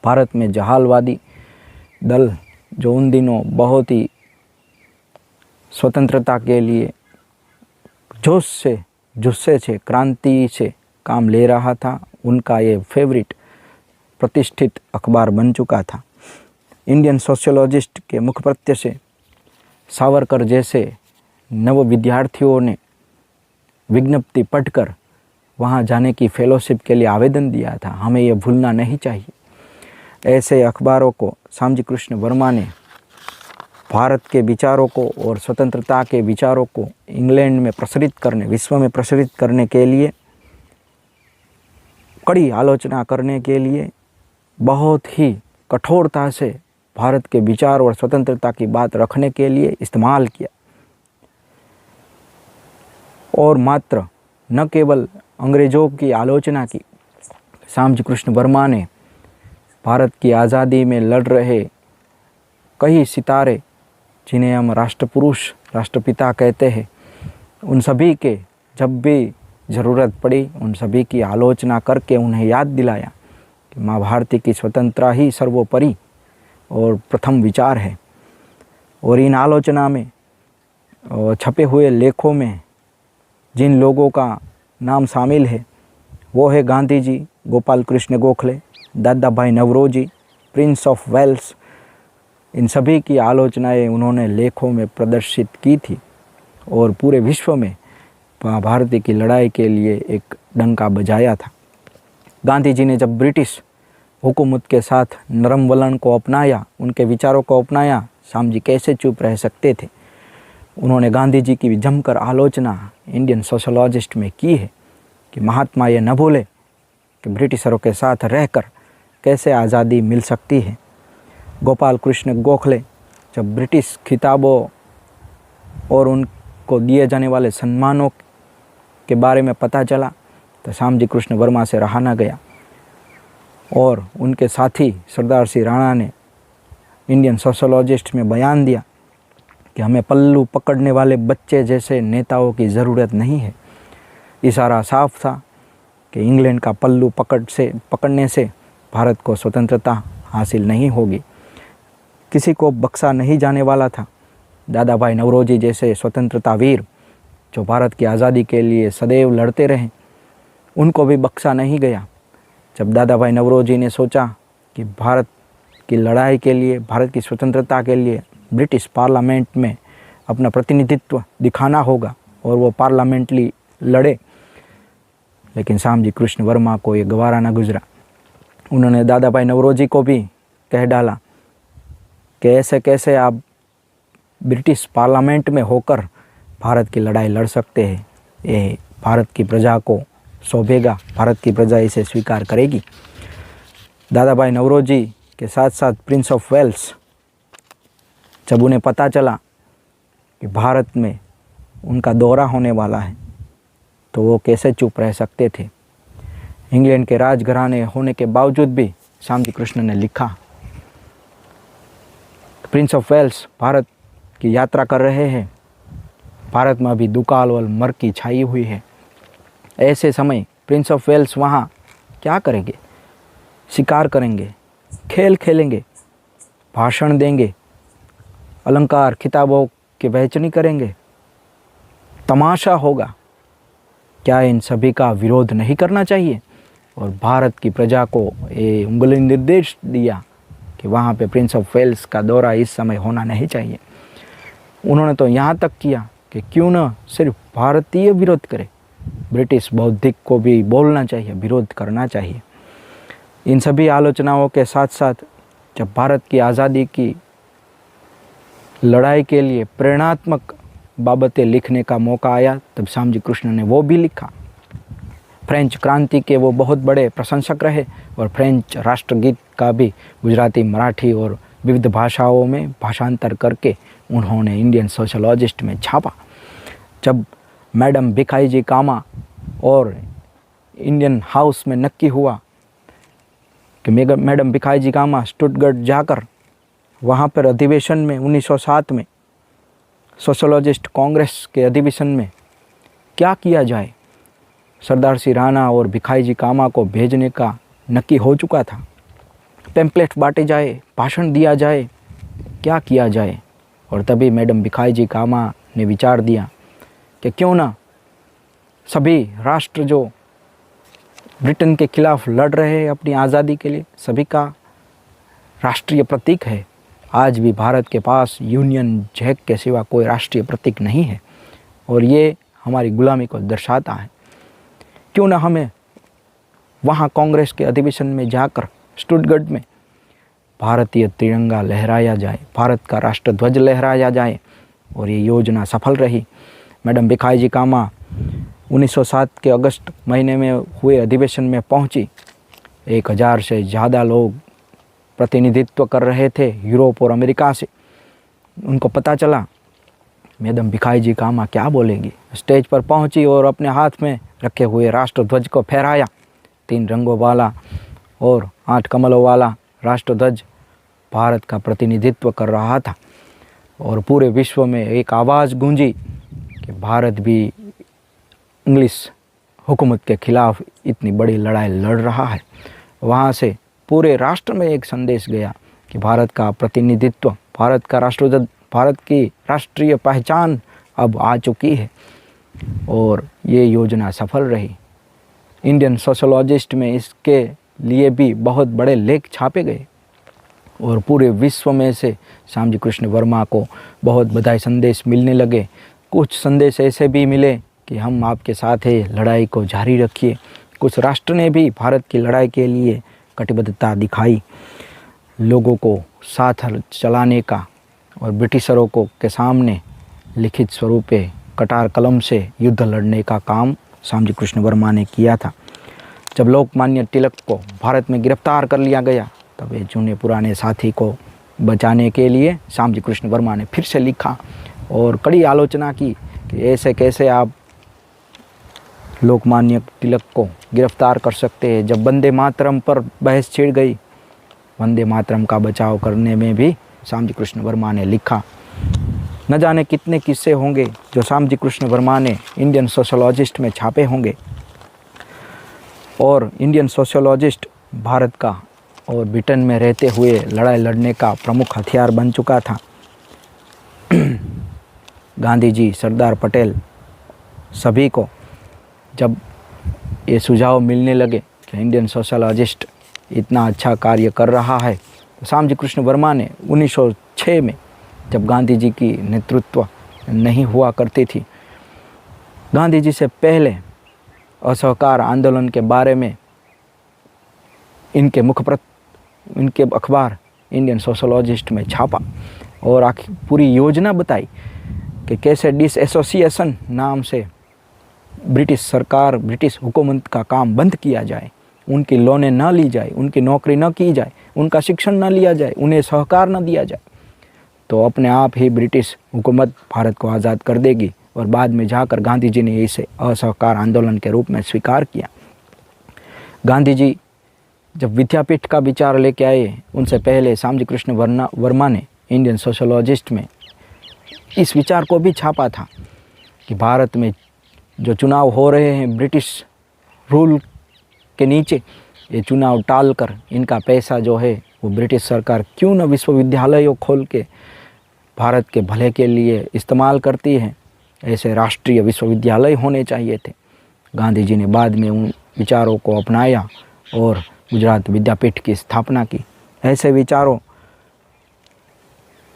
Speaker 3: भारत में जहालवादी दल जो उन दिनों बहुत ही स्वतंत्रता के लिए जुस्से से क्रांति से काम ले रहा था, उनका ये फेवरेट प्रतिष्ठित अखबार बन चुका था। इंडियन सोशियोलॉजिस्ट के मुखपत्र से सावरकर जैसे नव विद्यार्थियों ने विज्ञप्ति पढ़कर वहाँ जाने की फेलोशिप के लिए आवेदन दिया था। हमें यह भूलना नहीं चाहिए। ऐसे अखबारों को श्यामजी कृष्ण वर्मा ने भारत के विचारों को और स्वतंत्रता के विचारों को इंग्लैंड में प्रसारित करने, विश्व में प्रसारित करने के लिए, कड़ी आलोचना करने के लिए बहुत ही कठोरता से भारत के विचार और स्वतंत्रता की बात रखने के लिए इस्तेमाल किया। और मात्र न केवल अंग्रेज़ों की आलोचना की, श्यामजी कृष्ण वर्मा ने भारत की आज़ादी में लड़ रहे कई सितारे जिन्हें हम राष्ट्रपुरुष, राष्ट्रपिता कहते हैं, उन सभी के जब भी ज़रूरत पड़ी उन सभी की आलोचना करके उन्हें याद दिलाया कि माँ भारती की स्वतंत्रता ही सर्वोपरि और प्रथम विचार है। और इन आलोचना में छपे हुए लेखों में जिन लोगों का नाम शामिल है वो है गांधी जी, गोपाल कृष्ण गोखले, दादा भाई नवरोजी, प्रिंस ऑफ वेल्स। इन सभी की आलोचनाएं उन्होंने लेखों में प्रदर्शित की थी और पूरे विश्व में भारत की लड़ाई के लिए एक डंका बजाया था। गांधी जी ने जब ब्रिटिश हुकूमत के साथ नरम वलन को अपनाया, उनके विचारों को अपनाया, श्याम जी कैसे चुप रह सकते थे। उन्होंने गांधी जी की जमकर आलोचना इंडियन सोशलॉजिस्ट में की है कि महात्मा ये न भूले कि ब्रिटिशरों के साथ रहकर कैसे आज़ादी मिल सकती है। गोपाल कृष्ण गोखले जब ब्रिटिश खिताबों और उनको दिए जाने वाले सम्मानों के बारे में पता चला तो श्याम जी कृष्ण वर्मा से रहा न गया और उनके साथी सरदार सिंह राणा ने इंडियन सोशलॉजिस्ट में बयान दिया कि हमें पल्लू पकड़ने वाले बच्चे जैसे नेताओं की ज़रूरत नहीं है। इशारा साफ था कि इंग्लैंड का पल्लू पकड़ने से भारत को स्वतंत्रता हासिल नहीं होगी। किसी को बख्शा नहीं जाने वाला था। दादा भाई नवरोजी जैसे स्वतंत्रता वीर जो भारत की आज़ादी के लिए सदैव लड़ते रहे, उनको भी बख्शा नहीं गया। जब दादा भाई नवरोजी ने सोचा कि भारत की लड़ाई के लिए, भारत की स्वतंत्रता के लिए ब्रिटिश पार्लियामेंट में अपना प्रतिनिधित्व दिखाना होगा और वो पार्लियामेंटली लड़े, लेकिन श्याम जी कृष्ण वर्मा को ये गवारा न गुजरा। उन्होंने दादा भाई नवरोजी को भी कह डाला कि ऐसे कैसे आप ब्रिटिश पार्लियामेंट में होकर भारत की लड़ाई लड़ सकते हैं, ये भारत की प्रजा को शोभेगा, भारत की प्रजा इसे स्वीकार करेगी। दादा भाई नवरोजी के साथ साथ प्रिंस ऑफ वेल्स, जब उन्हें पता चला कि भारत में उनका दौरा होने वाला है तो वो कैसे चुप रह सकते थे। इंग्लैंड के राजघराने होने के बावजूद भी श्याम जी कृष्ण ने लिखा, प्रिंस ऑफ वेल्स भारत की यात्रा कर रहे हैं, भारत में अभी दुकाल और मरकी छाई हुई है। ऐसे समय प्रिंस ऑफ वेल्स वहाँ क्या करेंगे? शिकार करेंगे, खेल खेलेंगे, भाषण देंगे, अलंकार खिताबों की बेचनी करेंगे, तमाशा होगा। क्या इन सभी का विरोध नहीं करना चाहिए? और भारत की प्रजा को ये उंगली निर्देश दिया कि वहाँ पे प्रिंस ऑफ वेल्स का दौरा इस समय होना नहीं चाहिए। उन्होंने तो यहाँ तक किया कि क्यों न सिर्फ भारतीय विरोध करे, ब्रिटिश बौद्धिक को भी बोलना चाहिए, विरोध करना चाहिए। इन सभी आलोचनाओं के साथ साथ जब भारत की आज़ादी की लड़ाई के लिए प्रेरणात्मक बाबतें लिखने का मौका आया तब श्याम जी कृष्ण ने वो भी लिखा। फ्रेंच क्रांति के वो बहुत बड़े प्रशंसक रहे और फ्रेंच राष्ट्रगीत का भी गुजराती, मराठी और विविध भाषाओं में भाषांतर करके उन्होंने इंडियन सोशलॉजिस्ट में छापा। जब मैडम भिखाईजी कामा और इंडियन हाउस में नक्की हुआ कि मैडम भिखाईजी कामा स्टुटगर्ट जाकर वहाँ पर अधिवेशन में 1907 में सोशलॉजिस्ट कांग्रेस के अधिवेशन में क्या किया जाए, सरदार सिंह राणा और भिखाईजी कामा को भेजने का नक्की हो चुका था। पैम्पलेट बांटे जाए, भाषण दिया जाए, क्या किया जाए। और तभी मैडम भिखाईजी कामा ने विचार दिया कि क्यों ना सभी राष्ट्र जो ब्रिटेन के खिलाफ लड़ रहे हैं अपनी आज़ादी के लिए, सभी का राष्ट्रीय प्रतीक है। आज भी भारत के पास यूनियन जैक के सिवा कोई राष्ट्रीय प्रतीक नहीं है और ये हमारी गुलामी को दर्शाता है। क्यों ना हमें वहाँ कांग्रेस के अधिवेशन में जाकर स्टुटगर्ट में भारतीय तिरंगा लहराया जाए, भारत का राष्ट्रध्वज लहराया जाए। और ये योजना सफल रही। मैडम भिखाईजी कामा 1907 के अगस्त महीने में हुए अधिवेशन में पहुंची। 1000 से ज़्यादा लोग प्रतिनिधित्व कर रहे थे यूरोप और अमेरिका से। उनको पता चला मैडम भिखाईजी कामा क्या बोलेंगी। स्टेज पर पहुंची और अपने हाथ में रखे हुए राष्ट्रध्वज को फहराया। 3 रंगों वाला और 8 कमलों वाला राष्ट्रध्वज भारत का प्रतिनिधित्व कर रहा था और पूरे विश्व में एक आवाज़ गूंजी कि भारत भी इंग्लिश हुकूमत के खिलाफ इतनी बड़ी लड़ाई लड़ रहा है। वहाँ से पूरे राष्ट्र में एक संदेश गया कि भारत का प्रतिनिधित्व, भारत का राष्ट्रध्वज भारत की राष्ट्रीय पहचान अब आ चुकी है और ये योजना सफल रही। इंडियन सोशोलॉजिस्ट में इसके लिए भी बहुत बड़े लेख छापे गए और पूरे विश्व में से श्यामजी कृष्ण वर्मा को बहुत बधाई संदेश मिलने लगे। कुछ संदेश ऐसे भी मिले कि हम आपके साथ हैं, लड़ाई को जारी रखिए। कुछ राष्ट्र ने भी भारत की लड़ाई के लिए कटिबद्धता दिखाई, लोगों को साथ चलाने का और ब्रिटिशरों को के सामने लिखित स्वरूप पे कटार कलम से युद्ध लड़ने का काम श्यामजी कृष्ण वर्मा ने किया था। जब लोकमान्य तिलक को भारत में गिरफ्तार कर लिया गया तब ये जूने पुराने साथी को बचाने के लिए श्यामजी कृष्ण वर्मा ने फिर से लिखा और कड़ी आलोचना की कि ऐसे कैसे आप लोकमान्य तिलक को गिरफ्तार कर सकते हैं। जब वंदे मातरम पर बहस छिड़ गई, वंदे मातरम का बचाव करने में भी श्यामजी कृष्ण वर्मा ने लिखा। न जाने कितने किस्से होंगे जो श्यामजी कृष्ण वर्मा ने इंडियन सोशोलॉजिस्ट में छापे होंगे। और इंडियन सोशोलॉजिस्ट भारत का और ब्रिटेन में रहते हुए लड़ाई लड़ने का प्रमुख हथियार बन चुका था। गांधी जी, सरदार पटेल, सभी को जब ये सुझाव मिलने लगे कि इंडियन सोशोलॉजिस्ट इतना अच्छा कार्य कर रहा है, तो श्यामजी कृष्ण वर्मा ने 1906 में, जब गांधी जी की नेतृत्व नहीं हुआ करती थी, गांधी जी से पहले असहकार आंदोलन के बारे में इनके अखबार इंडियन सोशोलॉजिस्ट में छापा और आखिर पूरी योजना बताई कि कैसे डिसएसोसिएशन नाम से ब्रिटिश सरकार, ब्रिटिश हुकूमत का काम बंद किया जाए, उनकी लोनें न ली जाए, उनकी नौकरी न की जाए, उनका शिक्षण न लिया जाए, उन्हें सहकार न दिया जाए, तो अपने आप ही ब्रिटिश हुकूमत भारत को आज़ाद कर देगी। और बाद में जाकर गांधी जी ने इसे असहकार आंदोलन के रूप में स्वीकार किया। गांधी जी जब विद्यापीठ का विचार लेके आए, उनसे पहले श्यामजी कृष्ण वर्मा ने इंडियन सोशोलॉजिस्ट में इस विचार को भी छापा था कि भारत में जो चुनाव हो रहे हैं ब्रिटिश रूल के नीचे, ये चुनाव टालकर इनका पैसा जो है वो ब्रिटिश सरकार क्यों न विश्वविद्यालयों खोल के भारत के भले के लिए इस्तेमाल करती है। ऐसे राष्ट्रीय विश्वविद्यालय होने चाहिए थे। गांधी जी ने बाद में उन विचारों को अपनाया और गुजरात विद्यापीठ की स्थापना की। ऐसे विचारों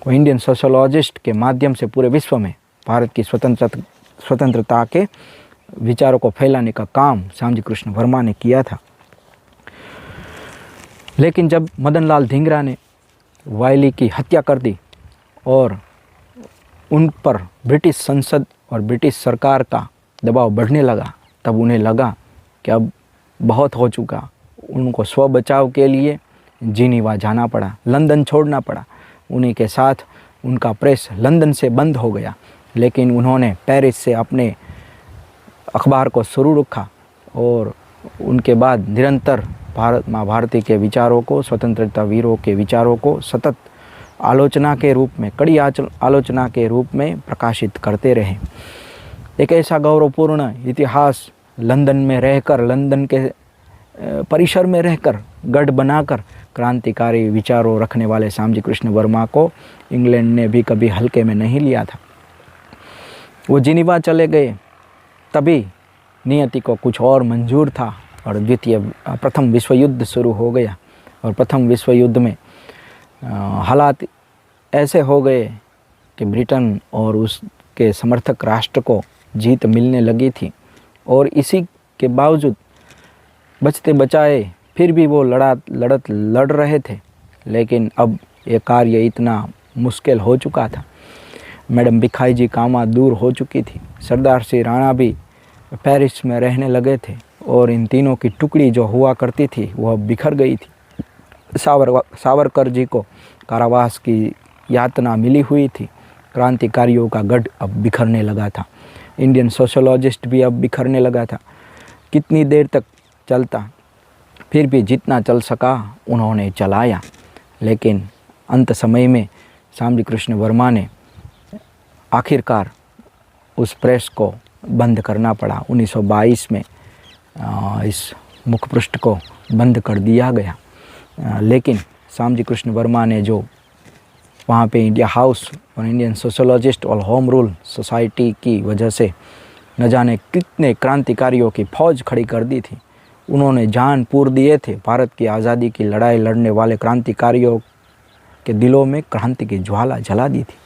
Speaker 3: को इंडियन सोशोलॉजिस्ट के माध्यम से पूरे विश्व में भारत की स्वतंत्रता के विचारों को फैलाने का काम श्यामजी कृष्ण वर्मा ने किया था। लेकिन जब मदन लाल धिंगरा ने वायली की हत्या कर दी और उन पर ब्रिटिश संसद और ब्रिटिश सरकार का दबाव बढ़ने लगा, तब उन्हें लगा कि अब बहुत हो चुका। उनको स्व बचाव के लिए जिनीवा जाना पड़ा, लंदन छोड़ना पड़ा। उन्हीं के साथ उनका प्रेस लंदन से बंद हो गया, लेकिन उन्होंने पेरिस से अपने अखबार को शुरू रखा और उनके बाद निरंतर माँ भारती के विचारों को, स्वतंत्रता वीरों के विचारों को सतत आलोचना के रूप में, कड़ी आलोचना के रूप में प्रकाशित करते रहे। एक ऐसा गौरवपूर्ण इतिहास लंदन में रहकर, लंदन के परिसर में रहकर, गढ़ बनाकर क्रांतिकारी विचारों रखने वाले श्यामजी कृष्ण वर्मा को इंग्लैंड ने भी कभी हल्के में नहीं लिया था। वो जिनीवा चले गए, तभी नियति को कुछ और मंजूर था और प्रथम विश्व युद्ध शुरू हो गया। और प्रथम विश्व युद्ध में हालात ऐसे हो गए कि ब्रिटेन और उसके समर्थक राष्ट्र को जीत मिलने लगी थी और इसी के बावजूद बचते बचाए फिर भी वो लड़ रहे थे। लेकिन अब ये कार्य इतना मुश्किल हो चुका था। मैडम भिखाई जी कामा दूर हो चुकी थी, सरदार सिंह राणा भी पेरिस में रहने लगे थे और इन तीनों की टुकड़ी जो हुआ करती थी वह बिखर गई थी। सावरकर जी को कारावास की यातना मिली हुई थी। क्रांतिकारियों का गढ़ अब बिखरने लगा था। इंडियन सोशोलॉजिस्ट भी अब बिखरने लगा था। कितनी देर तक चलता, फिर भी जितना चल सका उन्होंने चलाया। लेकिन अंत समय में श्यामजी कृष्ण वर्मा ने आखिरकार उस प्रेस को बंद करना पड़ा। 1922 में इस मुखपृष्ठ को बंद कर दिया गया। लेकिन श्यामजी कृष्ण वर्मा ने जो वहाँ पे इंडिया हाउस और इंडियन सोशोलॉजिस्ट और होम रूल सोसाइटी की वजह से न जाने कितने क्रांतिकारियों की फौज खड़ी कर दी थी। उन्होंने जान पूर दिए थे। भारत की आज़ादी की लड़ाई लड़ने वाले क्रांतिकारियों के दिलों में क्रांति की ज्वाला जला दी थी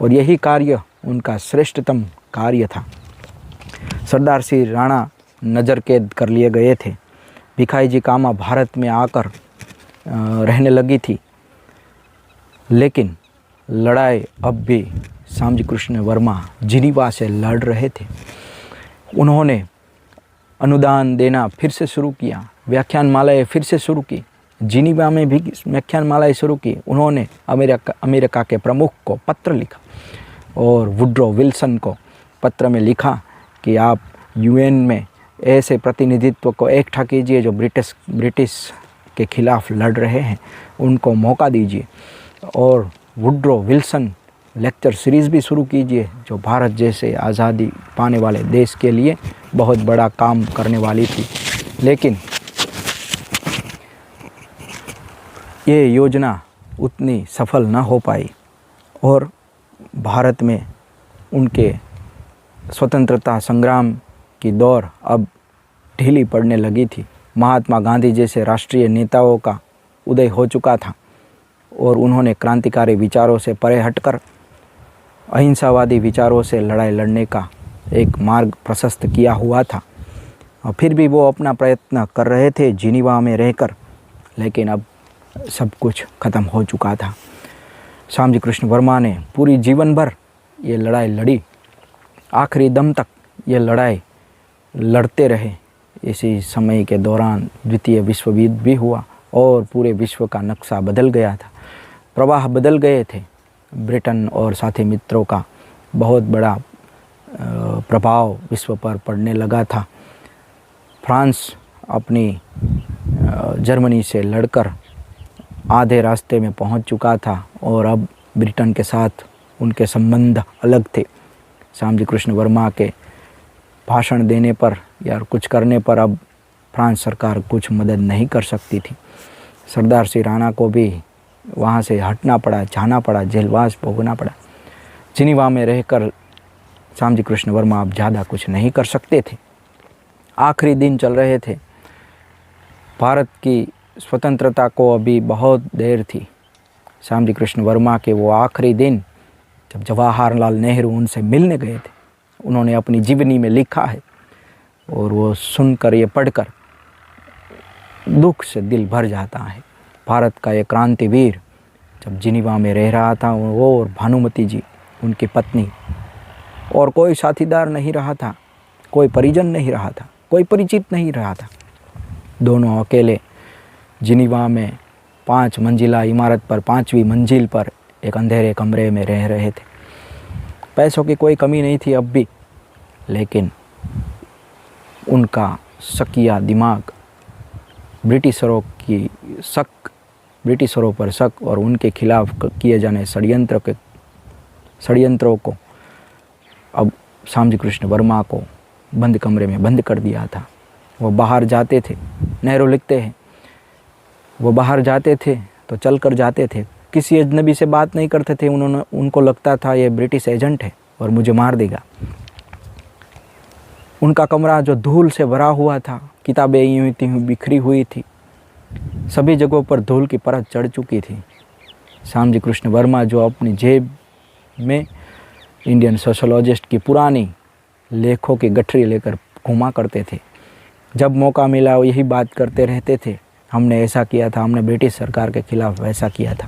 Speaker 3: और यही कार्य उनका श्रेष्ठतम कार्य था। सरदार सिंह राणा नज़रकैद कर लिए गए थे। भिखाई जी कामा भारत में आकर रहने लगी थी, लेकिन लड़ाई अब भी श्यामजी कृष्ण वर्मा जिनीवा से लड़ रहे थे। उन्होंने अनुदान देना फिर से शुरू किया, व्याख्यानमालाएँ फिर से शुरू की, जिनीवा में भी व्याख्यानमालाएँ शुरू की। उन्होंने अमेरिका के प्रमुख को पत्र लिखा और वुड्रो विल्सन को पत्र में लिखा कि आप यूएन में ऐसे प्रतिनिधित्व को इकट्ठा कीजिए जो ब्रिटिश के खिलाफ लड़ रहे हैं, उनको मौका दीजिए। और वुड्रो विल्सन लेक्चर सीरीज़ भी शुरू कीजिए जो भारत जैसे आज़ादी पाने वाले देश के लिए बहुत बड़ा काम करने वाली थी। लेकिन ये योजना उतनी सफल न हो पाई और भारत में उनके स्वतंत्रता संग्राम की दौर अब ढीली पड़ने लगी थी। महात्मा गांधी जैसे राष्ट्रीय नेताओं का उदय हो चुका था और उन्होंने क्रांतिकारी विचारों से परे हटकर अहिंसावादी विचारों से लड़ाई लड़ने का एक मार्ग प्रशस्त किया हुआ था। और फिर भी वो अपना प्रयत्न कर रहे थे जिनीवा में रहकर, लेकिन अब सब कुछ ख़त्म हो चुका था। श्यामजी कृष्ण वर्मा ने पूरी जीवन भर ये लड़ाई लड़ी, आखिरी दम तक ये लड़ाई लड़ते रहे। इसी समय के दौरान द्वितीय विश्व युद्ध भी हुआ और पूरे विश्व का नक्शा बदल गया था, प्रवाह बदल गए थे। ब्रिटेन और साथी मित्रों का बहुत बड़ा प्रभाव विश्व पर पड़ने लगा था। फ्रांस अपनी जर्मनी से लड़कर आधे रास्ते में पहुंच चुका था और अब ब्रिटेन के साथ उनके संबंध अलग थे। श्यामजी कृष्ण वर्मा के भाषण देने पर या कुछ करने पर अब फ्रांस सरकार कुछ मदद नहीं कर सकती थी। सरदार सिंह राणा को भी वहाँ से हटना पड़ा, जाना पड़ा, जेलवास भोगना पड़ा। जिनीवा में रहकर श्यामजी कृष्ण वर्मा अब ज़्यादा कुछ नहीं कर सकते थे। आखिरी दिन चल रहे थे। भारत की स्वतंत्रता को अभी बहुत देर थी। श्यामजी कृष्ण वर्मा के वो आखिरी दिन जब जवाहरलाल नेहरू उनसे मिलने गए थे, उन्होंने अपनी जीवनी में लिखा है और वो सुनकर, ये पढ़कर दुख से दिल भर जाता है। भारत का ये क्रांतिवीर जब जिनीवा में रह रहा था, वो और भानुमती जी उनकी पत्नी, और कोई साथीदार नहीं रहा था, कोई परिजन नहीं रहा था, कोई परिचित नहीं रहा था। दोनों अकेले जिनीवा में 5 मंजिला इमारत पर 5वीं मंजिल पर एक अंधेरे कमरे में रह रहे थे। पैसों की कोई कमी नहीं थी अब भी, लेकिन उनका शकिया दिमाग ब्रिटिशरों पर शक और उनके खिलाफ किए जाने षड्यंत्रों को अब श्यामजी कृष्ण वर्मा को बंद कमरे में बंद कर दिया था। वो बाहर जाते थे, नेहरू लिखते हैं, वो बाहर जाते थे तो चल कर जाते थे, किसी अजनबी से बात नहीं करते थे। उनको लगता था ये ब्रिटिश एजेंट है और मुझे मार देगा। उनका कमरा जो धूल से भरा हुआ था, किताबें यूं ही बिखरी हुई थी, सभी जगहों पर धूल की परत चढ़ चुकी थी। श्यामजी कृष्ण वर्मा जो अपनी जेब में इंडियन सोशोलॉजिस्ट की पुरानी लेखों की गठरी लेकर घुमा करते थे, जब मौका मिला वो यही बात करते रहते थे, हमने ऐसा किया था, हमने ब्रिटिश सरकार के खिलाफ वैसा किया था।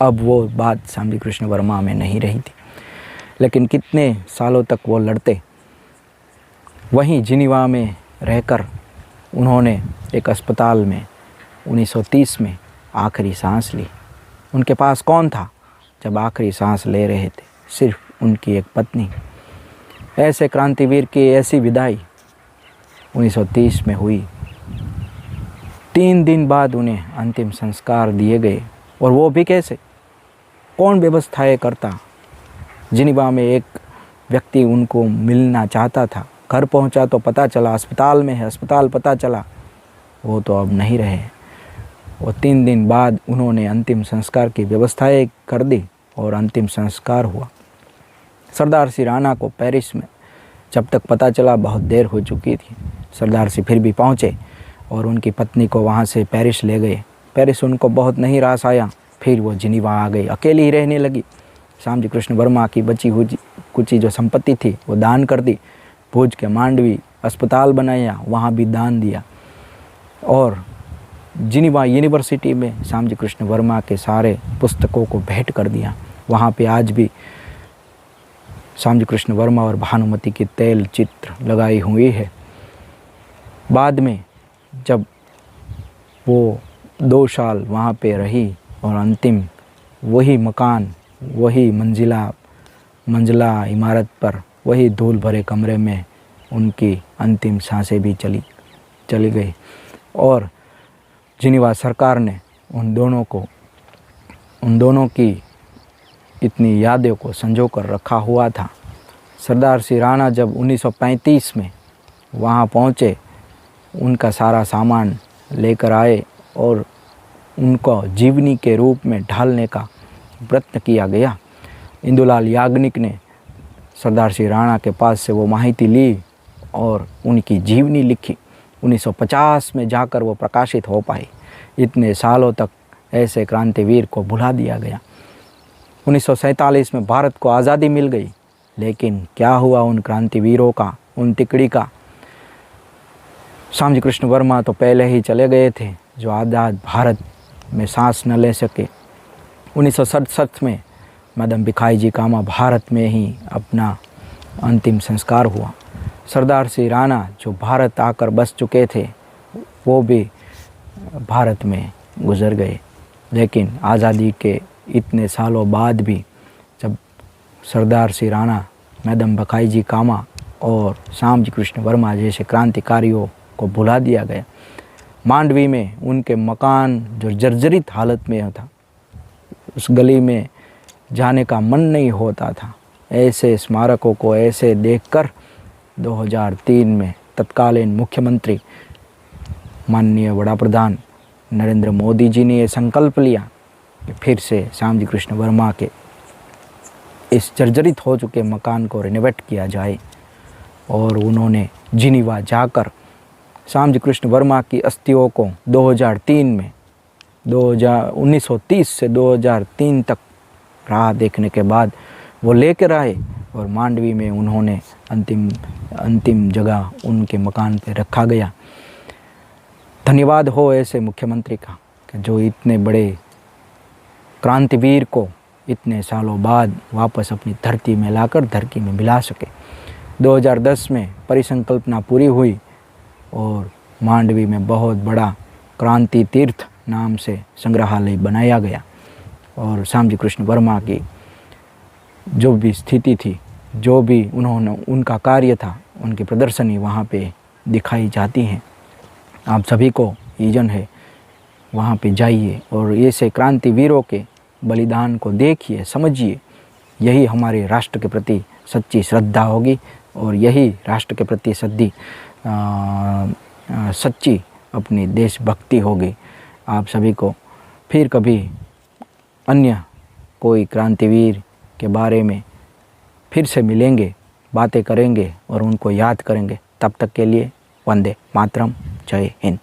Speaker 3: अब वो बात श्यामजी कृष्ण वर्मा में नहीं रही थी, लेकिन कितने सालों तक वो लड़ते। वहीं जिनीवा में रहकर उन्होंने एक अस्पताल में 1930 में आखिरी सांस ली। उनके पास कौन था जब आखिरी सांस ले रहे थे? सिर्फ उनकी एक पत्नी। ऐसे क्रांतिवीर की ऐसी विदाई 1930 में हुई। 3 दिन बाद उन्हें अंतिम संस्कार दिए गए, और वो भी कैसे? कौन व्यवस्थाएं करता? जिनीवा में एक व्यक्ति उनको मिलना चाहता था, घर पहुंचा तो पता चला अस्पताल में है, अस्पताल पता चला वो तो अब नहीं रहे। और 3 दिन बाद उन्होंने अंतिम संस्कार की व्यवस्थाएं कर दी और अंतिम संस्कार हुआ। सरदार सिंह राणा को पेरिस में जब तक पता चला बहुत देर हो चुकी थी। सरदार सिंह फिर भी पहुँचे और उनकी पत्नी को वहाँ से पेरिस ले गए। पेरिस उनको बहुत नहीं रास आया, फिर वो जिनीवा आ गई, अकेली ही रहने लगी। श्यामजी कृष्ण वर्मा की बची हुई कुछ जो संपत्ति थी वो दान कर दी। भुज के मांडवी अस्पताल बनाया, वहाँ भी दान दिया और जिनीवा यूनिवर्सिटी में श्यामजी कृष्ण वर्मा के सारे पुस्तकों को भेंट कर दिया। वहाँ पे आज भी श्यामजी कृष्ण वर्मा और भानुमति की तेल चित्र लगाई हुई है। बाद में जब वो 2 साल वहाँ पे रही और अंतिम वही मकान, वही मंजिला इमारत पर, वही धूल भरे कमरे में उनकी अंतिम सांसें भी चली गई और जिनीवा सरकार ने उन दोनों की इतनी यादों को संजो कर रखा हुआ था। सरदार सिंह राणा जब 1935 में वहाँ पहुँचे, उनका सारा सामान लेकर आए और उनको जीवनी के रूप में ढालने का प्रयत्न किया गया। इंदुलाल याग्निक ने सरदार सिंह राणा के पास से वो माहिती ली और उनकी जीवनी लिखी। 1950 में जाकर वो प्रकाशित हो पाई। इतने सालों तक ऐसे क्रांतिवीर को भुला दिया गया। 1947 में भारत को आज़ादी मिल गई, लेकिन क्या हुआ उन क्रांतिवीरों का, उन तिकड़ी का? श्यामजी कृष्ण वर्मा तो पहले ही चले गए थे, जो आज़ाद भारत में सांस न ले सके। 1967 में मैडम भिखाई जी कामा भारत में ही अपना अंतिम संस्कार हुआ। सरदार सिंह राणा जो भारत आकर बस चुके थे, वो भी भारत में गुजर गए। लेकिन आज़ादी के इतने सालों बाद भी जब सरदार सिंह राणा, मैडम भिखाई जी कामा और श्यामजी कृष्ण वर्मा जैसे क्रांतिकारियों को भुला दिया गया। मांडवी में उनके मकान जो जर्जरित हालत में था, उस गली में जाने का मन नहीं होता था। ऐसे स्मारकों को ऐसे देखकर 2003 में तत्कालीन मुख्यमंत्री माननीय वड़ा प्रधान नरेंद्र मोदी जी ने ये संकल्प लिया कि फिर से श्यामजी कृष्ण वर्मा के इस जर्जरित हो चुके मकान को रिनोवेट किया जाए। और उन्होंने जिनीवा जाकर श्यामजी कृष्ण वर्मा की अस्थियों को 2003 में 1930 से 2003 तक राह देखने के बाद वो लेकर आए और मांडवी में उन्होंने अंतिम जगह उनके मकान पे रखा गया। धन्यवाद हो ऐसे मुख्यमंत्री का कि जो इतने बड़े क्रांतिवीर को इतने सालों बाद वापस अपनी धरती में लाकर धरती में मिला सके। 2010 में परिसंकल्पना पूरी हुई और मांडवी में बहुत बड़ा क्रांति तीर्थ नाम से संग्रहालय बनाया गया और श्यामजी कृष्ण वर्मा की जो भी स्थिति थी, जो भी उनका कार्य था, उनकी प्रदर्शनी वहाँ पे दिखाई जाती हैं। आप सभी को ईजन है, वहाँ पे जाइए और ऐसे क्रांतिवीरों के बलिदान को देखिए, समझिए। यही हमारे राष्ट्र के प्रति सच्ची श्रद्धा होगी और यही राष्ट्र के प्रति सच्ची अपनी देशभक्ति होगी। आप सभी को फिर कभी अन्य कोई क्रांतिवीर के बारे में फिर से मिलेंगे, बातें करेंगे और उनको याद करेंगे। तब तक के लिए वंदे मातरम, जय हिंद।